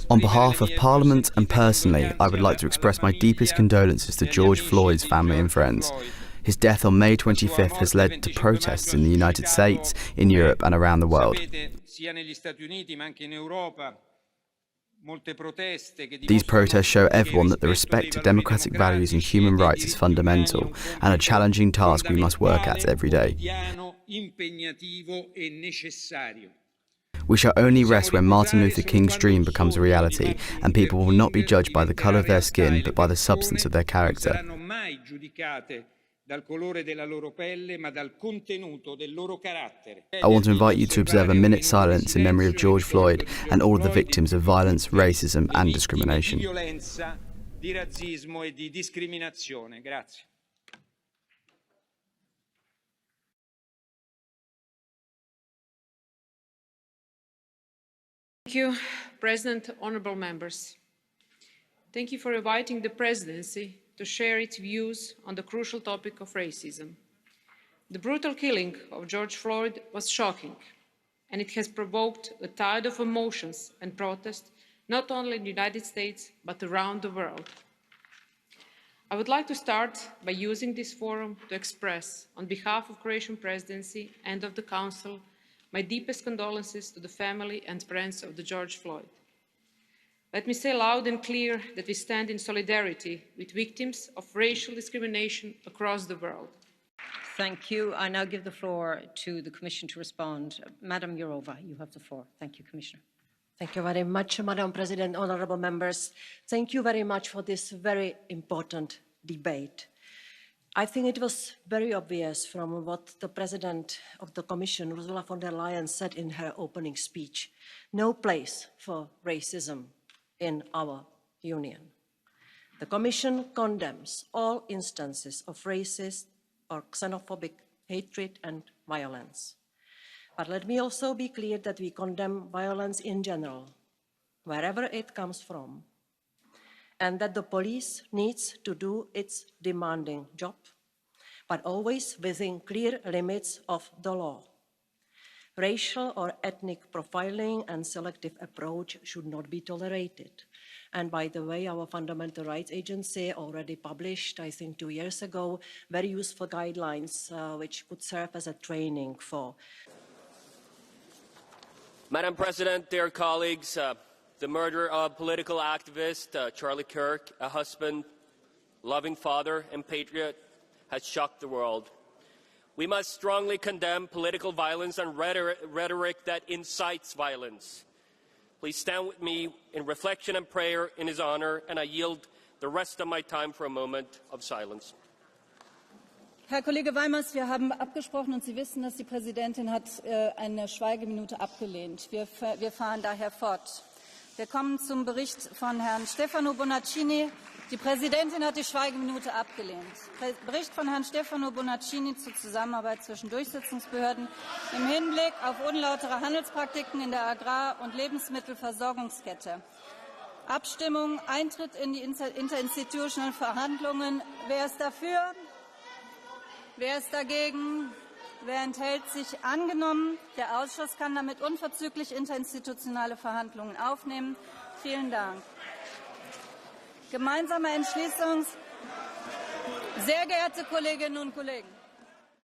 On behalf of Parliament and personally, I would like to express my deepest condolences to George Floyd's family and friends. His death on May 25th has led to protests in the United States, in Europe and around the world. These protests show everyone that the respect of democratic values and human rights is fundamental and a challenging task we must work at every day. We shall only rest when Martin Luther King's dream becomes a reality and people will not be judged by the colour of their skin but by the substance of their character. I want to invite you to observe a minute's silence in memory of George Floyd and all of the victims of violence, racism and discrimination. Thank you, President, honourable members. Thank you for inviting the Presidency to share its views on the crucial topic of racism. The brutal killing of George Floyd was shocking, and it has provoked a tide of emotions and protest, not only in the United States, but around the world. I would like to start by using this forum to express, on behalf of the Croatian Presidency and of the Council, my deepest condolences to the family and friends of George Floyd. Let me say loud and clear that we stand in solidarity with victims of racial discrimination across the world. Thank you. I now give the floor to the Commission to respond. Madam Jourová, you have the floor. Thank you, Commissioner. Thank you very much, Madam President, honourable members. Thank you very much for this very important debate. I think it was very obvious from what the President of the Commission, Ursula von der Leyen, said in her opening speech. No place for racism in our Union. The Commission condemns all instances of racist or xenophobic hatred and violence. But let me also be clear that we condemn violence in general, wherever it comes from, and that the police needs to do its demanding job, but always within clear limits of the law. Racial or ethnic profiling and selective approach should not be tolerated. And by the way, our Fundamental Rights Agency already published, I think 2 years ago, very useful guidelines which could serve as a training for. Madam President, dear colleagues, the murder of political activist Charlie Kirk, a husband, loving father and patriot, has shocked the world. We must strongly condemn political violence and rhetoric that incites violence. Please stand with me in reflection and prayer in his honor, and I yield the rest of my time for a moment of silence. Herr Kollege Weimers, wir haben abgesprochen und Sie wissen, dass die Präsidentin hat eine Schweigeminute abgelehnt. Wir fahren daher fort. Wir kommen zum Bericht von Herrn Stefano Bonaccini. Die Präsidentin hat die Schweigeminute abgelehnt. Bericht von Herrn Stefano Bonaccini zur Zusammenarbeit zwischen Durchsetzungsbehörden im Hinblick auf unlautere Handelspraktiken in der Agrar- und Lebensmittelversorgungskette. Abstimmung, Eintritt in die interinstitutionellen Verhandlungen. Wer ist dafür? Wer ist dagegen? Wer enthält sich? Angenommen. Der Ausschuss kann damit unverzüglich interinstitutionelle Verhandlungen aufnehmen. Vielen Dank. Gemeinsame Entschließung. Sehr geehrte Kolleginnen und Kollegen!